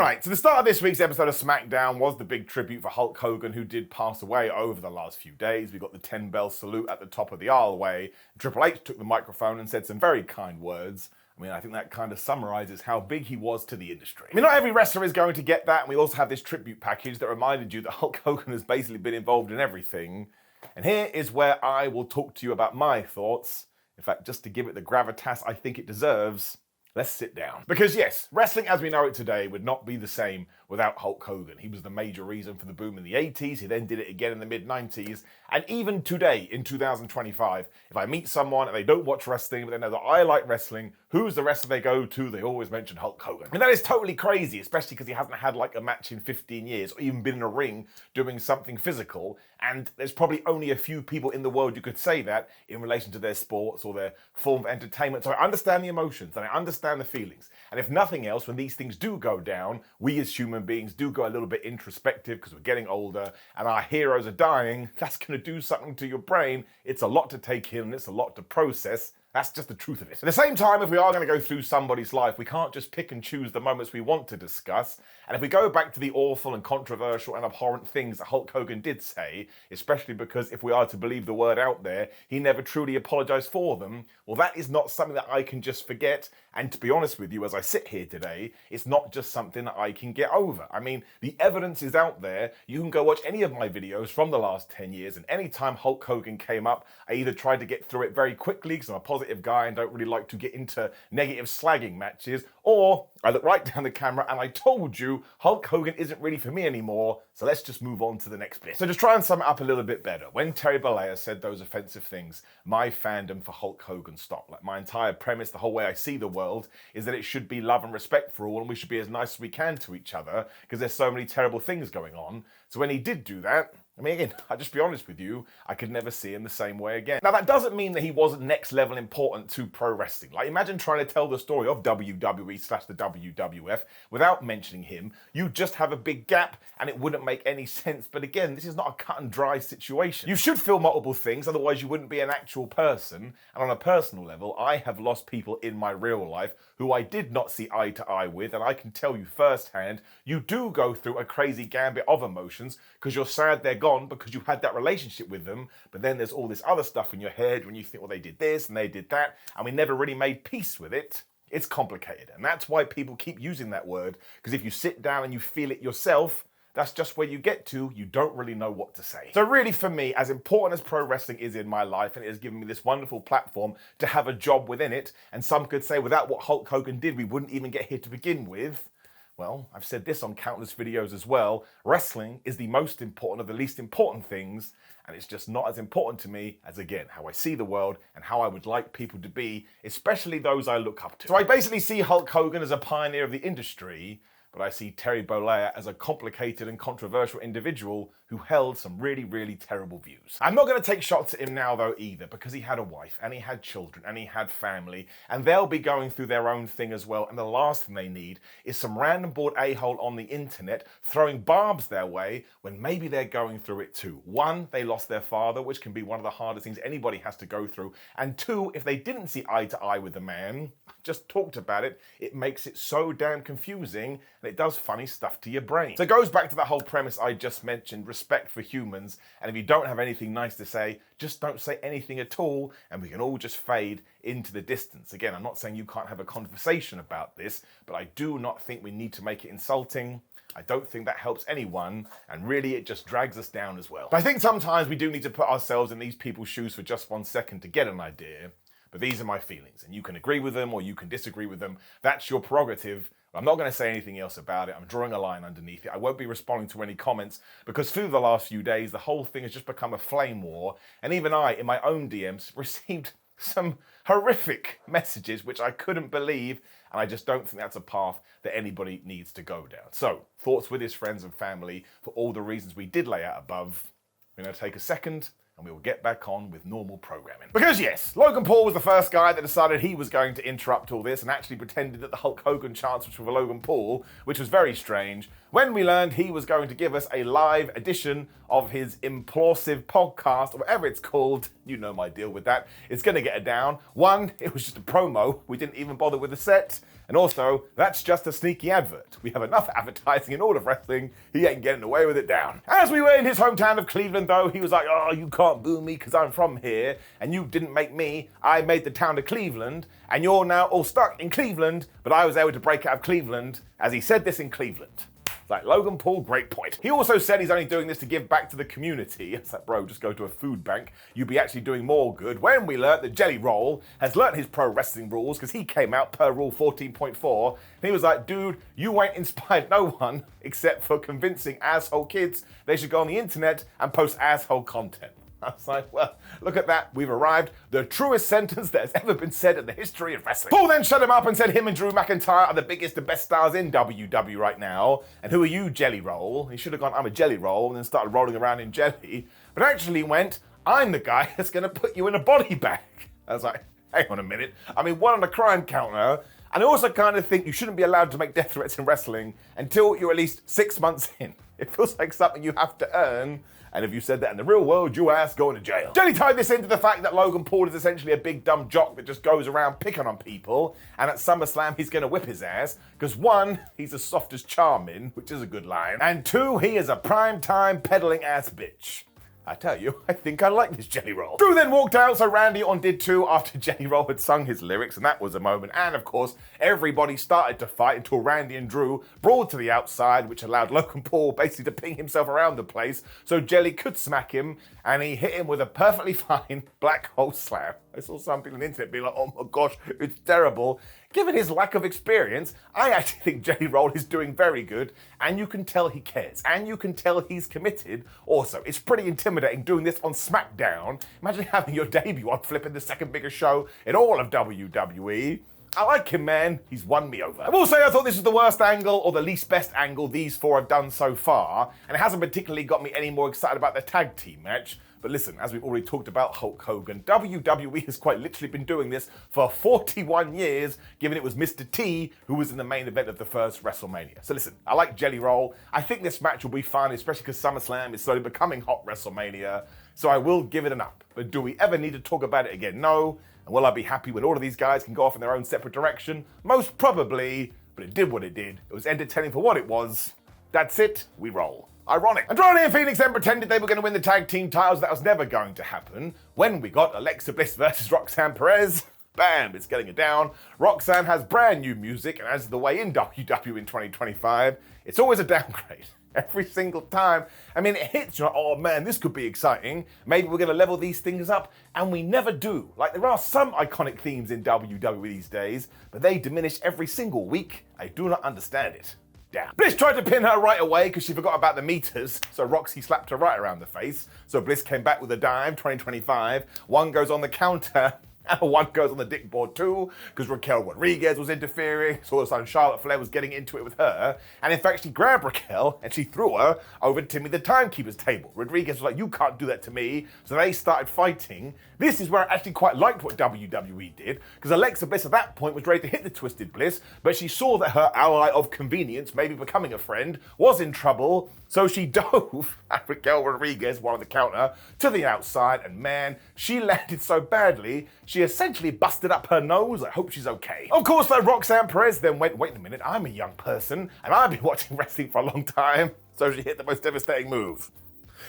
Right, so the start of this week's episode of SmackDown was the big tribute for Hulk Hogan, who did pass away over the last few days. We got the 10-bell salute at the top of the aisleway. Triple H took the microphone and said some very kind words. I mean, I think that kind of summarizes how big he was to the industry. I mean, not every wrestler is going to get that, and we also have this tribute package that reminded you that Hulk Hogan has basically been involved in everything. And here is where I will talk to you about my thoughts. In fact, just to give it the gravitas I think it deserves, let's sit down. Because yes, wrestling as we know it today would not be the same without Hulk Hogan. He was the major reason for the boom in the 80s. He then did it again in the mid-90s. And even today, in 2025, if I meet someone and they don't watch wrestling, but they know that I like wrestling, who's the wrestler they go to? They always mention Hulk Hogan. And that is totally crazy, especially because he hasn't had like a match in 15 years or even been in a ring doing something physical. And there's probably only a few people in the world you could say that in relation to their sports or their form of entertainment. So I understand the emotions and I understand the feelings. And if nothing else, when these things do go down, we as human beings do go a little bit introspective because we're getting older and our heroes are dying. That's going to do something to your brain. It's a lot to take in and it's a lot to process. That's just the truth of it. At the same time, if we are going to go through somebody's life, we can't just pick and choose the moments we want to discuss. And if we go back to the awful and controversial and abhorrent things that Hulk Hogan did say, especially because if we are to believe the word out there, he never truly apologized for them, well, that is not something that I can just forget. And to be honest with you, as I sit here today, it's not just something that I can get over. I mean, the evidence is out there. You can go watch any of my videos from the last 10 years, and any time Hulk Hogan came up, I either tried to get through it very quickly because I'm a positive guy and don't really like to get into negative slagging matches, or I looked right down the camera and I told you Hulk Hogan isn't really for me anymore, so let's just move on to the next bit. So just try and sum it up a little bit better. When Terry Bollea said those offensive things, my fandom for Hulk Hogan stopped. Like, my entire premise, the whole way I see the world, is that it should be love and respect for all and we should be as nice as we can to each other because there's so many terrible things going on. So when he did do that, I mean, again, I'll just be honest with you, I could never see him the same way again. Now, that doesn't mean that he wasn't next level important to pro wrestling. Like, imagine trying to tell the story of WWE/the WWF without mentioning him. You just have a big gap and it wouldn't make any sense. But again, this is not a cut and dry situation. You should feel multiple things, otherwise you wouldn't be an actual person. And on a personal level, I have lost people in my real life who I did not see eye to eye with. And I can tell you firsthand, you do go through a crazy gambit of emotions because you're sad they're gone because you had that relationship with them, but then there's all this other stuff in your head when you think, well, they did this and they did that, and we never really made peace with it. It's complicated, and that's why people keep using that word, because if you sit down and you feel it yourself, that's just where you get to, you don't really know what to say. So really for me, as important as pro wrestling is in my life, and it has given me this wonderful platform to have a job within it, and some could say without what Hulk Hogan did, we wouldn't even get here to begin with. Well, I've said this on countless videos as well. Wrestling is the most important of the least important things, and it's just not as important to me as, again, how I see the world and how I would like people to be, especially those I look up to. So I basically see Hulk Hogan as a pioneer of the industry, but I see Terry Bollea as a complicated and controversial individual who held some really, really terrible views. I'm not going to take shots at him now though either, because he had a wife and he had children and he had family, and they'll be going through their own thing as well, and the last thing they need is some random bored a-hole on the internet throwing barbs their way when maybe they're going through it too. One, they lost their father, which can be one of the hardest things anybody has to go through, and two, if they didn't see eye to eye with the man, just talked about it, it makes it so damn confusing and it does funny stuff to your brain. So it goes back to that whole premise I just mentioned, respect for humans, and if you don't have anything nice to say, just don't say anything at all and we can all just fade into the distance. Again, I'm not saying you can't have a conversation about this, but I do not think we need to make it insulting. I don't think that helps anyone, and really it just drags us down as well. But I think sometimes we do need to put ourselves in these people's shoes for just 1 second to get an idea. But these are my feelings, and you can agree with them or you can disagree with them. That's your prerogative. I'm not going to say anything else about it. I'm drawing a line underneath it. I won't be responding to any comments because through the last few days, the whole thing has just become a flame war. And even I, in my own DMs, received some horrific messages which I couldn't believe, and I just don't think that's a path that anybody needs to go down. So, thoughts with his friends and family for all the reasons we did lay out above. We're going to take a second and we will get back on with normal programming. Because yes, Logan Paul was the first guy that decided he was going to interrupt all this and actually pretended that the Hulk Hogan chants was for Logan Paul, which was very strange, when we learned he was going to give us a live edition of his implosive podcast, or whatever it's called, You know my deal with that. It's going to get her down. One, it was just a promo. We didn't even bother with the set. And also, that's just a sneaky advert. We have enough advertising in all of wrestling. He ain't getting away with it down. As we were in his hometown of Cleveland, though, he was like, oh, you can't boo me because I'm from here. And you didn't make me. I made the town of Cleveland. And you're now all stuck in Cleveland. But I was able to break out of Cleveland. As he said this in Cleveland. Like, Logan Paul, great point. He also said he's only doing this to give back to the community. It's like, bro, just go to a food bank. You'd be actually doing more good. When we learnt that Jelly Roll has learnt his pro wrestling rules, because he came out per rule 14.4, and he was like, dude, you ain't inspired no one except for convincing asshole kids they should go on the internet and post asshole content. I was like, well, look at that. We've arrived. The truest sentence that has ever been said in the history of wrestling. Paul then shut him up and said him and Drew McIntyre are the biggest and best stars in WWE right now. And who are you, Jelly Roll? He should have gone, I'm a Jelly Roll, and then started rolling around in jelly. But actually went, I'm the guy that's going to put you in a body bag. I was like, hang on a minute. I mean, one on the crime counter. And I also kind of think you shouldn't be allowed to make death threats in wrestling until you're at least 6 months in. It feels like something you have to earn. And if you said that in the real world, your ass going to jail. Jelly tied this into the fact that Logan Paul is essentially a big dumb jock that just goes around picking on people. And at SummerSlam, he's going to whip his ass. Because one, he's as soft as charming, which is a good line. And two, he is a prime-time peddling ass bitch. I tell you, I think I like this Jelly Roll. Drew then walked out, so Randy Orton did too after Jelly Roll had sung his lyrics, and that was a moment. And of course, everybody started to fight until Randy and Drew brawled to the outside, which allowed Logan Paul basically to ping himself around the place so Jelly could smack him, and he hit him with a perfectly fine black hole slam. I saw some people on the internet being like, oh my gosh, it's terrible. Given his lack of experience, I actually think Jelly Roll is doing very good, and you can tell he cares, and you can tell he's committed. Also, it's pretty intimidating doing this on SmackDown. Imagine having your debut on flipping the second biggest show in all of WWE. I like him, man. He's won me over. I will say I thought this was the worst angle, or the least best angle these four have done so far, and it hasn't particularly got me any more excited about the tag team match. But listen, as we've already talked about Hulk Hogan, WWE has quite literally been doing this for 41 years, given it was Mr. T who was in the main event of the first WrestleMania. So listen, I like Jelly Roll. I think this match will be fun, especially because SummerSlam is slowly becoming hot WrestleMania. So I will give it an up. But do we ever need to talk about it again? No. And will I be happy when all of these guys can go off in their own separate direction? Most probably. But it did what it did. It was entertaining for what it was. That's it. We roll. Ironic. Andrade and Fenix then pretended they were going to win the tag team titles. That was never going to happen. When we got Alexa Bliss versus Roxanne Perez, bam, it's getting it down. Roxanne has brand new music, and as the way in WWE in 2025, it's always a downgrade. Every single time. I mean, it hits, you're like, oh man, this could be exciting. Maybe we're going to level these things up, and we never do. Like, there are some iconic themes in WWE these days, but they diminish every single week. I do not understand it. Damn. Bliss tried to pin her right away because she forgot about the meters, so Roxy slapped her right around the face. So Bliss came back with a dime, 2025. One goes on the counter, and one goes on the dick board too, because Raquel Rodriguez was interfering, so all of a sudden Charlotte Flair was getting into it with her, and in fact she grabbed Raquel and she threw her over Timmy the Timekeeper's table. Rodriguez was like, you can't do that to me, so they started fighting. This is where I actually quite liked what WWE did, because Alexa Bliss at that point was ready to hit the Twisted Bliss, but she saw that her ally of convenience, maybe becoming a friend, was in trouble, so she dove at Raquel Rodriguez, one on the counter, to the outside, and man, she landed so badly, she essentially busted up her nose. I hope she's okay. Of course, though, Roxanne Perez then went, wait a minute, I'm a young person, and I've been watching wrestling for a long time, so she hit the most devastating move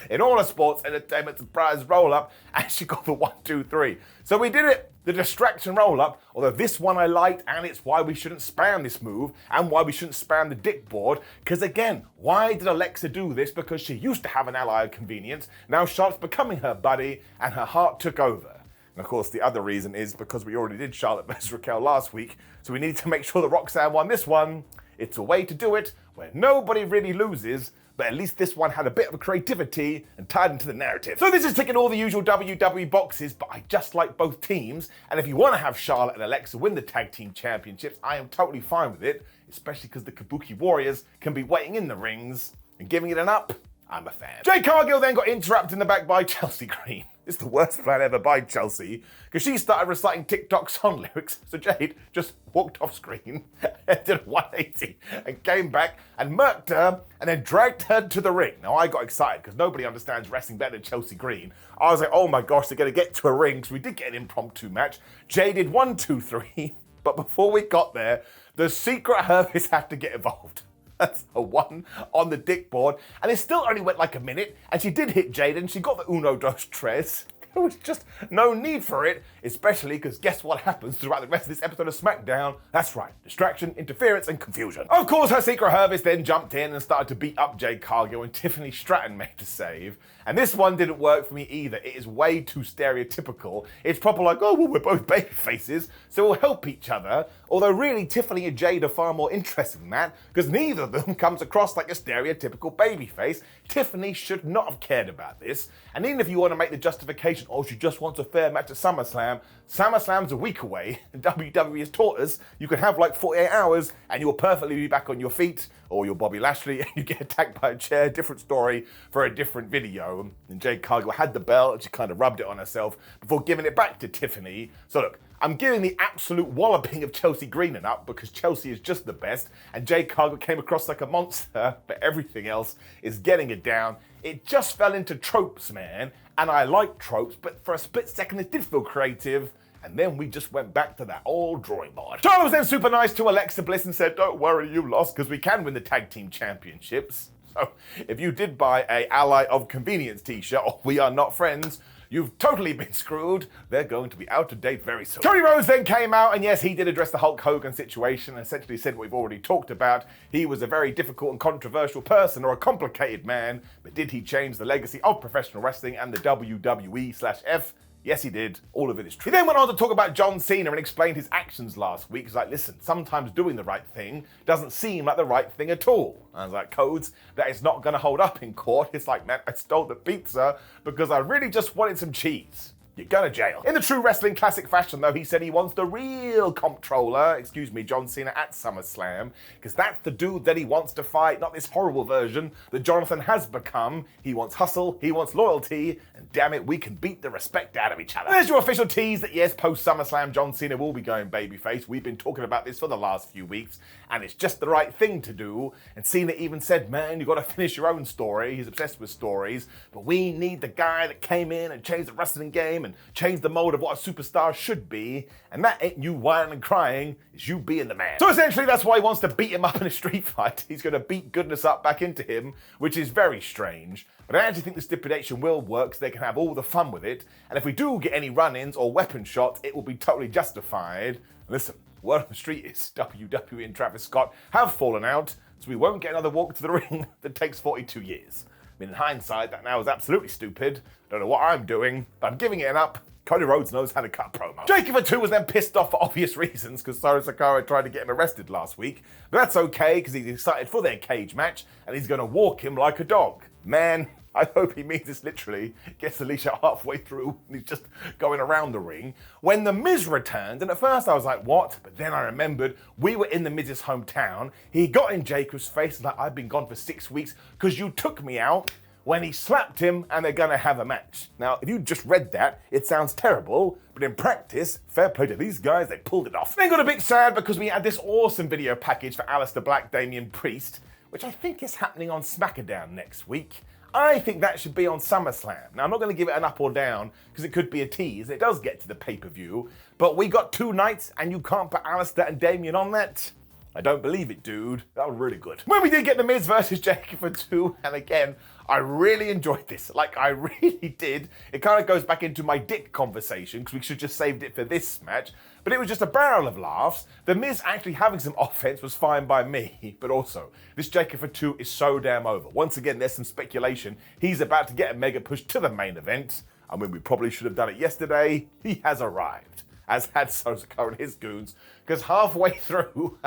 in all of sports entertainment, surprise roll-up, and she got the 1, 2, 3. So we did it, the distraction roll-up, although this one I liked, and it's why we shouldn't spam this move, and why we shouldn't spam the dick board, because again, why did Alexa do this? Because she used to have an ally of convenience, now Charlotte's becoming her buddy, and her heart took over. And of course, the other reason is because we already did Charlotte versus Raquel last week, so we needed to make sure that Roxanne won this one. It's a way to do it where nobody really loses, but at least this one had a bit of creativity and tied into the narrative. So this is ticking all the usual WWE boxes, but I just like both teams, and if you want to have Charlotte and Alexa win the tag team championships, I am totally fine with it, especially because the Kabuki Warriors can be waiting in the rings, and giving it an up, I'm a fan. Jade Cargill then got interrupted in the back by Chelsea Green. It's the worst plan ever by Chelsea, because she started reciting TikTok song lyrics, so Jade just walked off screen and did a 180 and came back and murked her and then dragged her to the ring. Now I got excited because nobody understands wrestling better than Chelsea Green. I was like, oh my gosh, they're going to get to a ring, so we did get an impromptu match. Jade did 1, 2, 3, but before we got there, the Secret Service had to get involved. That's a 1 on the dick board. And it still only went like a minute. And she did hit Jade and she got the uno, dos, tres. There was just no need for it, especially because guess what happens throughout the rest of this episode of SmackDown? That's right, distraction, interference, and confusion. Of course, her Secret Service then jumped in and started to beat up Jade Cargill and Tiffany Stratton made the save. And this one didn't work for me either. It is way too stereotypical. It's proper like, oh, well, we're both baby faces, so we'll help each other. Although really, Tiffany and Jade are far more interesting than that, because neither of them comes across like a stereotypical babyface. Tiffany should not have cared about this. And even if you want to make the justification, oh, she just wants a fair match at SummerSlam, SummerSlam's a week away. WWE has taught us you can have like 48 hours and you'll perfectly be back on your feet, or you're Bobby Lashley and you get attacked by a chair. Different story for a different video. And Jade Cargill had the belt and she kind of rubbed it on herself before giving it back to Tiffany. So look, I'm giving the absolute walloping of Chelsea Green an up because Chelsea is just the best and Jade Cargill came across like a monster, but everything else is getting it down. It just fell into tropes, man, and I like tropes, but for a split second it did feel creative, and then we just went back to that old drawing board. Charlotte was then super nice to Alexa Bliss and said, don't worry, you lost, because we can win the tag team championships. So if you did buy a Ally of Convenience t-shirt, or We Are Not Friends, you've totally been screwed. They're going to be out of date very soon. Cody Rhodes then came out, and yes, he did address the Hulk Hogan situation and essentially said what we've already talked about. He was a very difficult and controversial person, or a complicated man, but did he change the legacy of professional wrestling and the WWE/F? Yes, he did. All of it is true. He then went on to talk about John Cena and explained his actions last week. He's like, listen, sometimes doing the right thing doesn't seem like the right thing at all. I was like, Codes, that is not going to hold up in court. It's like, man, I stole the pizza because I really just wanted some cheese. You're going to jail. In the true wrestling classic fashion, though, he said he wants the real comptroller, John Cena at SummerSlam, because that's the dude that he wants to fight, not this horrible version that Jonathan has become. He wants hustle, he wants loyalty, and damn it, we can beat the respect out of each other. There's your official tease that yes, post-SummerSlam, John Cena will be going babyface. We've been talking about this for the last few weeks, and it's just the right thing to do. And Cena even said, man, you got to finish your own story. He's obsessed with stories, but we need the guy that came in and changed the wrestling game and changed the mold of what a superstar should be, and that ain't you whining and crying, it's you being the man. So essentially that's why he wants to beat him up in a street fight. He's going to beat goodness up back into him, which is very strange, but I actually think the stipulation will work so they can have all the fun with it, and if we do get any run-ins or weapon shots, it will be totally justified. Listen, word on the street is WWE and Travis Scott have fallen out, so we won't get another walk to the ring that takes 42 years. I mean, in hindsight, that now is absolutely stupid. I don't know what I'm doing, but I'm giving it an up. Cody Rhodes knows how to cut a promo. Fatu was then pissed off for obvious reasons because Soro Sakara tried to get him arrested last week. But that's okay because he's excited for their cage match and he's going to walk him like a dog. Man, I hope he means this literally, gets Alicia halfway through and he's just going around the ring. When The Miz returned, and at first I was like, what? But then I remembered we were in The Miz's hometown. He got in Jacob's face like, I've been gone for 6 weeks because you took me out. When he slapped him and they're gonna have a match. Now, if you just read that, it sounds terrible, but in practice, fair play to these guys, they pulled it off. Then got a bit sad because we had this awesome video package for Aleister Black, Damian Priest, which I think is happening on SmackDown next week. I think that should be on SummerSlam. Now, I'm not going to give it an up or down because it could be a tease. It does get to the pay-per-view, but we got 2 nights and you can't put Aleister and Damian on that? I don't believe it, dude. That was really good. When we did get The Miz versus Fatu, and again, I really enjoyed this. Like, I really did. It kind of goes back into my dick conversation, because we should just saved it for this match. But it was just a barrel of laughs. The Miz actually having some offense was fine by me. But also, this Fatu is so damn over. Once again, there's some speculation. He's about to get a mega push to the main event. I mean, we probably should have done it yesterday. He has arrived. As had Sosako and his goons, because halfway through,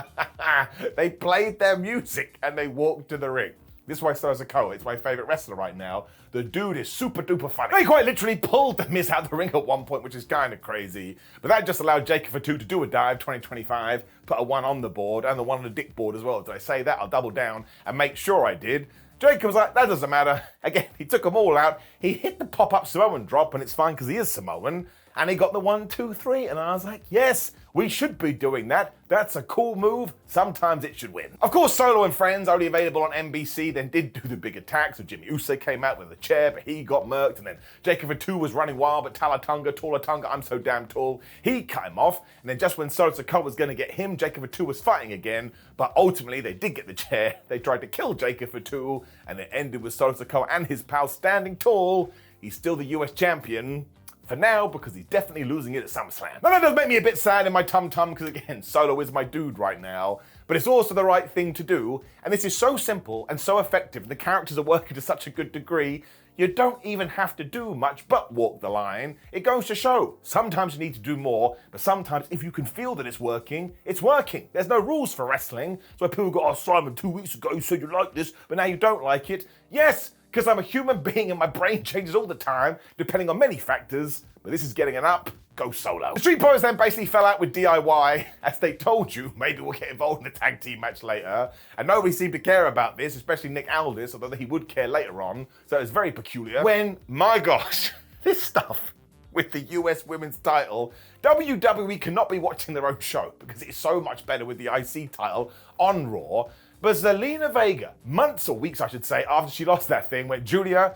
they played their music and they walked to the ring. This is why Sosako is my favorite wrestler right now. The dude is super duper funny. They quite literally pulled The Miz out of the ring at one point, which is kind of crazy. But that just allowed Fatu to do a dive, 2025, put a 1 on the board and the 1 on the dick board as well. Did I say that? I'll double down and make sure I did. Jacob was like, that doesn't matter. Again, he took them all out. He hit the pop-up Samoan drop, and it's fine because he is Samoan. And he got the 1, 2, 3. And I was like, yes, we should be doing that. That's a cool move. Sometimes it should win. Of course, Solo and Friends, only available on NBC, then did do the big attack. So Jimmy Uso came out with a chair, but he got murked. And then Jacob Fatu was running wild, but Tallatunga, I'm so damn tall. He cut him off. And then just when Solo Sikoa was going to get him, Jacob Fatu was fighting again. But ultimately, they did get the chair. They tried to kill Jacob Fatu. And it ended with Solo Sikoa and his pal standing tall. He's still the US champion. For now, because he's definitely losing it at SummerSlam. Now that does make me a bit sad in my tum-tum, because again, Solo is my dude right now, but it's also the right thing to do, and this is so simple and so effective, and the characters are working to such a good degree, you don't even have to do much but walk the line. It goes to show. Sometimes you need to do more, but sometimes if you can feel that it's working, it's working. There's no rules for wrestling. So when people go, oh, Simon, 2 weeks ago you said you liked this, but now you don't like it. Yes, because I'm a human being and my brain changes all the time, depending on many factors, but this is getting an up. Go Solo. The Street Profits then basically fell out with DIY, as they told you, maybe we'll get involved in a tag team match later, and nobody seemed to care about this, especially Nick Aldis, although he would care later on, so it's very peculiar. When, my gosh, this stuff with the US Women's title, WWE cannot be watching their own show, because it's so much better with the IC title on Raw. But Zelina Vega, months or weeks I should say, after she lost that thing, went, Julia,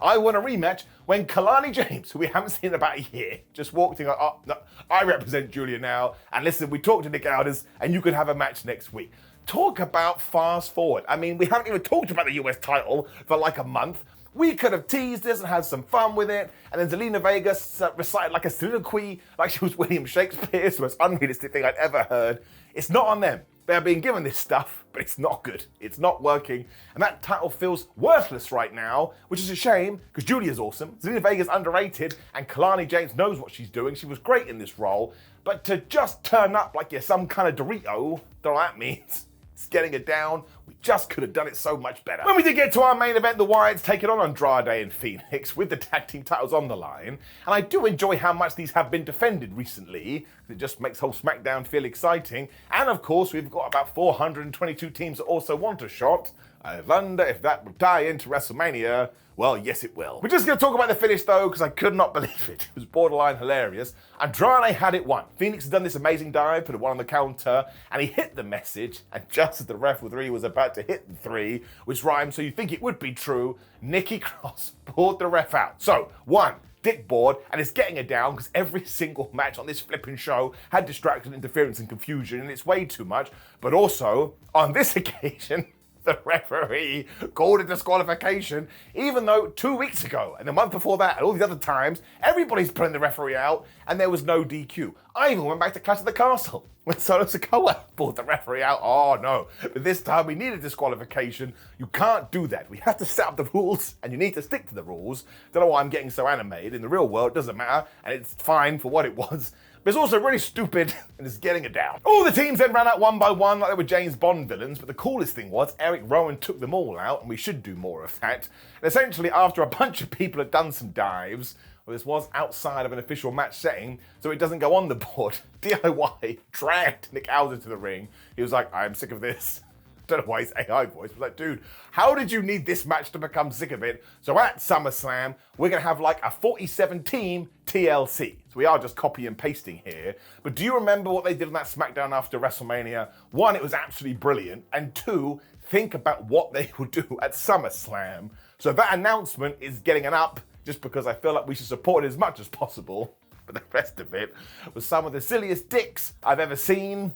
I want a rematch, when Kalani James, who we haven't seen in about a year, just walked in, oh, no, I represent Julia now, and listen, we talked to Nick Aldis, and you could have a match next week. Talk about fast forward. I mean, we haven't even talked about the US title for like a month. We could have teased this and had some fun with it, and then Zelina Vega recited like a soliloquy, like she was William Shakespeare, the most unrealistic thing I'd ever heard. It's not on them. They're being given this stuff, but it's not good. It's not working, and that title feels worthless right now, which is a shame, because Julia's awesome, Zelina Vega's underrated, and Kalani James knows what she's doing. She was great in this role, but to just turn up like you're some kind of Dorito, don't know what that means. It's getting it down. We just could have done it so much better. When we did get to our main event, the Wyatts taking on Andrade and Fenix with the tag team titles on the line. And I do enjoy how much these have been defended recently. It just makes whole SmackDown feel exciting. And of course, we've got about 422 teams that also want a shot. I wonder if that will tie into WrestleMania. Well, yes, it will. We're just going to talk about the finish, though, because I could not believe it. It was borderline hilarious. Andrade had it won. Fenix had done this amazing dive, put it one on the counter, and he hit the message. And just as the referee was about to hit the 3, which rhymes, so you think it would be true, Nikki Cross pulled the ref out. So, 1, dick board, and it's getting her down because every single match on this flipping show had distraction, interference, and confusion, and it's way too much. But also, on this occasion, the referee called a disqualification, even though 2 weeks ago and the month before that and all these other times, everybody's putting the referee out and there was no DQ. I even went back to Clash of the Castle when Solo Sikoa pulled the referee out. Oh no, but this time we need a disqualification. You can't do that. We have to set up the rules and you need to stick to the rules. Don't know why I'm getting so animated. In the real world, it doesn't matter and it's fine for what it was. But it's also really stupid and it's getting it down. All the teams then ran out one by one like they were James Bond villains, but the coolest thing was Eric Rowan took them all out, and we should do more of that. And essentially, after a bunch of people had done some dives, well, this was outside of an official match setting, so it doesn't go on the board. DIY dragged Nick Aldis to the ring. He was like, I'm sick of this. I don't know why his AI voice was like, dude, how did you need this match to become sick of it? So at SummerSlam, we're going to have like a 47-team TLC. So we are just copy and pasting here. But do you remember what they did on that SmackDown after WrestleMania? 1, it was absolutely brilliant. And 2, think about what they would do at SummerSlam. So that announcement is getting an up just because I feel like we should support it as much as possible. But the rest of it was some of the silliest dicks I've ever seen.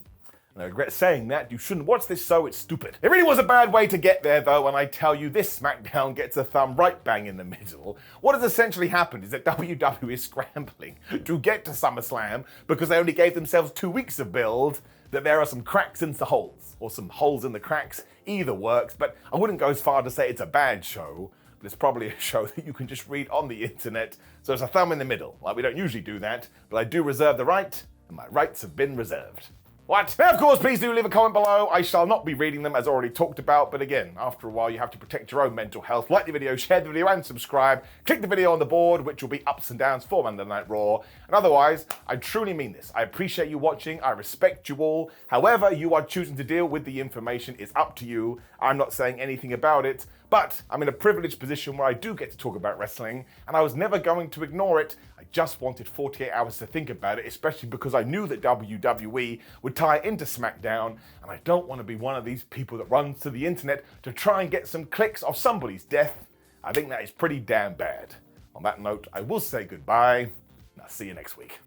And I regret saying that. You shouldn't watch this show, it's stupid. It really was a bad way to get there, though, and I tell you, this SmackDown gets a thumb right bang in the middle. What has essentially happened is that WWE is scrambling to get to SummerSlam because they only gave themselves 2 weeks of build, that there are some cracks in the holes, or some holes in the cracks. Either works, but I wouldn't go as far to say it's a bad show, but it's probably a show that you can just read on the internet, so it's a thumb in the middle. Like, we don't usually do that, but I do reserve the right, and my rights have been reserved. What? Now, of course, please do leave a comment below. I shall not be reading them as already talked about, but again, after a while, you have to protect your own mental health. Like the video, share the video, and subscribe. Click the video on the board, which will be ups and downs for Monday Night Raw. And otherwise, I truly mean this. I appreciate you watching. I respect you all. However you are choosing to deal with the information is up to you. I'm not saying anything about it, but I'm in a privileged position where I do get to talk about wrestling, and I was never going to ignore it. I just wanted 48 hours to think about it, especially because I knew that WWE would tie into SmackDown, and I don't want to be one of these people that runs to the internet to try and get some clicks of somebody's death. I think that is pretty damn bad. On that note, I will say goodbye, and I'll see you next week.